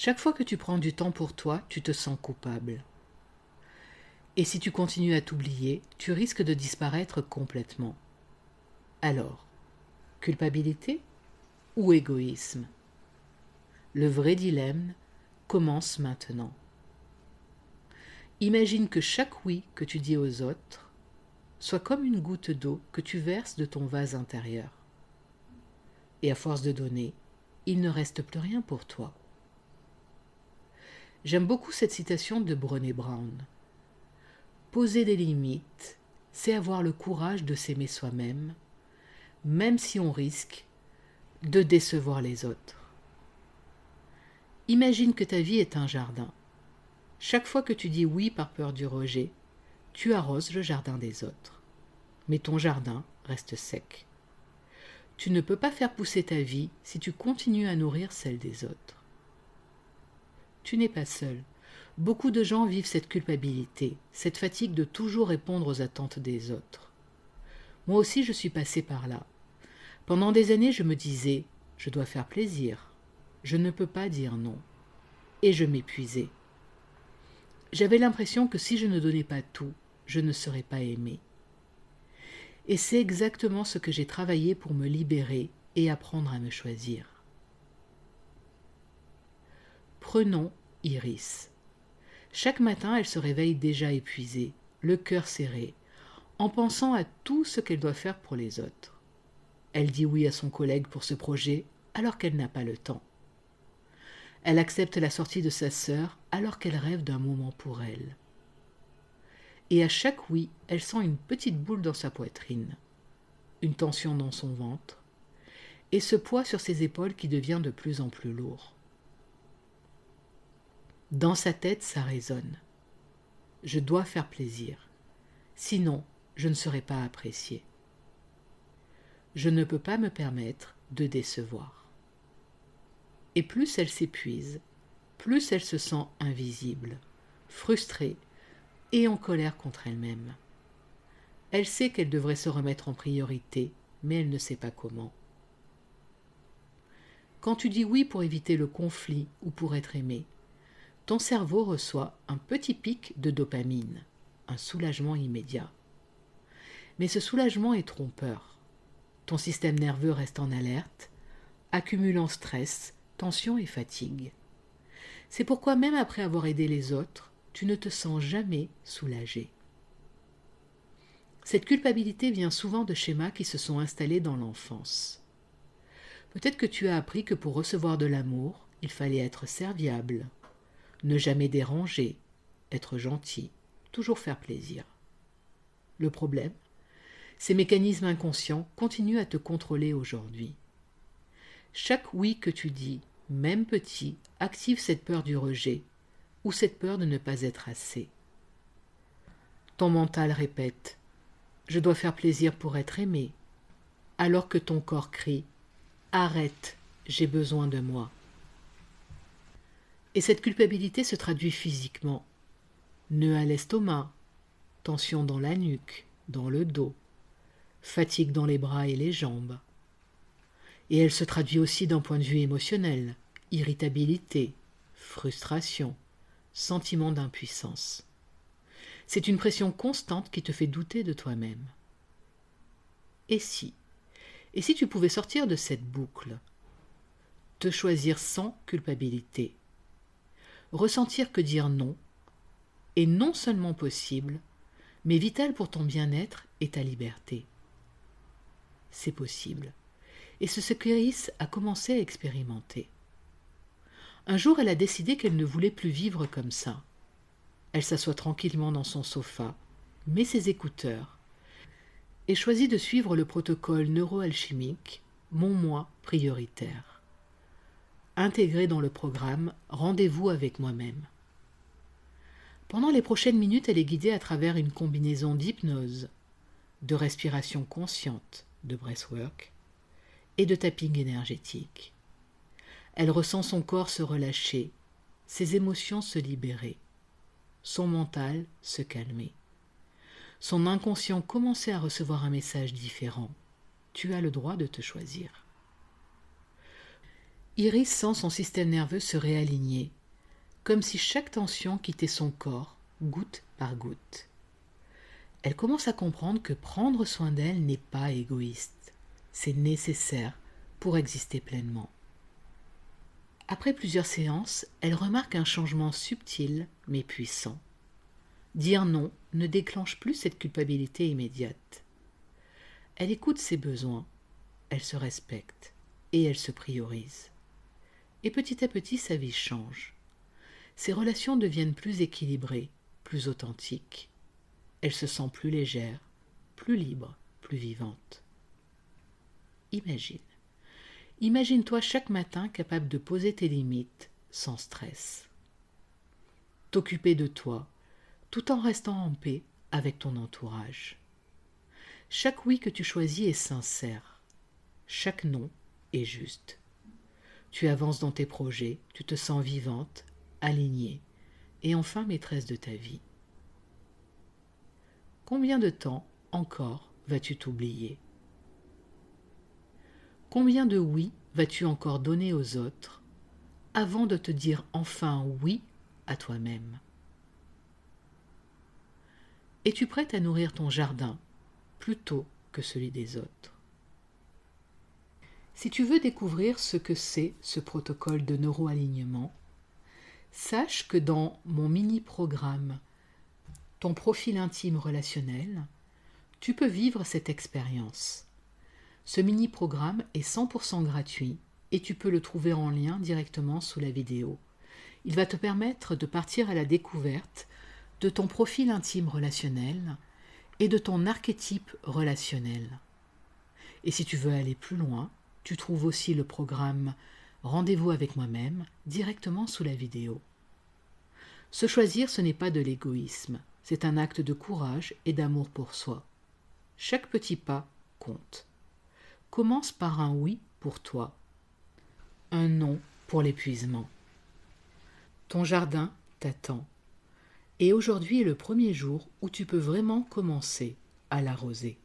Chaque fois que tu prends du temps pour toi, tu te sens coupable. Et si tu continues à t'oublier, tu risques de disparaître complètement. Alors, culpabilité ou égoïsme? Le vrai dilemme commence maintenant. Imagine que chaque oui que tu dis aux autres soit comme une goutte d'eau que tu verses de ton vase intérieur. Et à force de donner, il ne reste plus rien pour toi. J'aime beaucoup cette citation de Brené Brown. Poser des limites, c'est avoir le courage de s'aimer soi-même, même si on risque de décevoir les autres. Imagine que ta vie est un jardin. Chaque fois que tu dis oui par peur du rejet, tu arroses le jardin des autres. Mais ton jardin reste sec. Tu ne peux pas faire pousser ta vie si tu continues à nourrir celle des autres. Tu n'es pas seul. Beaucoup de gens vivent cette culpabilité, cette fatigue de toujours répondre aux attentes des autres. Moi aussi, je suis passée par là. Pendant des années, je me disais, je dois faire plaisir. Je ne peux pas dire non. Et je m'épuisais. J'avais l'impression que si je ne donnais pas tout, je ne serais pas aimée. Et c'est exactement ce que j'ai travaillé pour me libérer et apprendre à me choisir. Prenons Iris. Chaque matin, elle se réveille déjà épuisée, le cœur serré, en pensant à tout ce qu'elle doit faire pour les autres. Elle dit oui à son collègue pour ce projet alors qu'elle n'a pas le temps. Elle accepte la sortie de sa sœur alors qu'elle rêve d'un moment pour elle. Et à chaque oui, elle sent une petite boule dans sa poitrine, une tension dans son ventre, et ce poids sur ses épaules qui devient de plus en plus lourd. Dans sa tête, ça résonne. Je dois faire plaisir, sinon je ne serai pas appréciée. Je ne peux pas me permettre de décevoir. Et plus elle s'épuise, plus elle se sent invisible, frustrée et en colère contre elle-même. Elle sait qu'elle devrait se remettre en priorité, mais elle ne sait pas comment. Quand tu dis oui pour éviter le conflit ou pour être aimé, ton cerveau reçoit un petit pic de dopamine, un soulagement immédiat. Mais ce soulagement est trompeur. Ton système nerveux reste en alerte, accumulant stress, tension et fatigue. C'est pourquoi même après avoir aidé les autres, tu ne te sens jamais soulagé. Cette culpabilité vient souvent de schémas qui se sont installés dans l'enfance. Peut-être que tu as appris que pour recevoir de l'amour, il fallait être serviable, ne jamais déranger, être gentil, toujours faire plaisir. Le problème, ces mécanismes inconscients continuent à te contrôler aujourd'hui. Chaque oui que tu dis, même petit, active cette peur du rejet ou cette peur de ne pas être assez. Ton mental répète « Je dois faire plaisir pour être aimé », alors que ton corps crie « Arrête, j'ai besoin de moi ». Et cette culpabilité se traduit physiquement. Nœud à l'estomac, tension dans la nuque, dans le dos, fatigue dans les bras et les jambes. Et elle se traduit aussi d'un point de vue émotionnel, irritabilité, frustration, sentiment d'impuissance. C'est une pression constante qui te fait douter de toi-même. Et si tu pouvais sortir de cette boucle, te choisir sans culpabilité, ressentir que dire non est non seulement possible, mais vital pour ton bien-être et ta liberté. C'est possible. Et c'est ce qu'Iris a commencé à expérimenter. Un jour, elle a décidé qu'elle ne voulait plus vivre comme ça. Elle s'assoit tranquillement dans son sofa, met ses écouteurs et choisit de suivre le protocole neuroalchimique Mon moi prioritaire, intégré dans le programme Rendez-vous avec moi-même. Pendant les prochaines minutes, elle est guidée à travers une combinaison d'hypnose, de respiration consciente, de breathwork et de tapping énergétique. Elle ressent son corps se relâcher, ses émotions se libérer, son mental se calmer. Son inconscient commençait à recevoir un message différent. Tu as le droit de te choisir. Iris sent son système nerveux se réaligner, comme si chaque tension quittait son corps, goutte par goutte. Elle commence à comprendre que prendre soin d'elle n'est pas égoïste, c'est nécessaire pour exister pleinement. Après plusieurs séances, elle remarque un changement subtil mais puissant. Dire non ne déclenche plus cette culpabilité immédiate. Elle écoute ses besoins, elle se respecte et elle se priorise. Et petit à petit, sa vie change. Ses relations deviennent plus équilibrées, plus authentiques. Elle se sent plus légère, plus libre, plus vivante. Imagine-toi chaque matin capable de poser tes limites sans stress. T'occuper de toi, tout en restant en paix avec ton entourage. Chaque oui que tu choisis est sincère. Chaque non est juste. Tu avances dans tes projets, tu te sens vivante, alignée et enfin maîtresse de ta vie. Combien de temps encore vas-tu t'oublier ? Combien de oui vas-tu encore donner aux autres avant de te dire enfin oui à toi-même ? Es-tu prête à nourrir ton jardin plutôt que celui des autres ? Si tu veux découvrir ce que c'est ce protocole de neuroalignement, sache que dans mon mini-programme Ton profil intime relationnel, tu peux vivre cette expérience. Ce mini-programme est 100% gratuit et tu peux le trouver en lien directement sous la vidéo. Il va te permettre de partir à la découverte de ton profil intime relationnel et de ton archétype relationnel. Et si tu veux aller plus loin, tu trouves aussi le programme Rendez-vous avec moi-même directement sous la vidéo. Se choisir, ce n'est pas de l'égoïsme, c'est un acte de courage et d'amour pour soi. Chaque petit pas compte. Commence par un oui pour toi, un non pour l'épuisement. Ton jardin t'attend. Et aujourd'hui est le premier jour où tu peux vraiment commencer à l'arroser.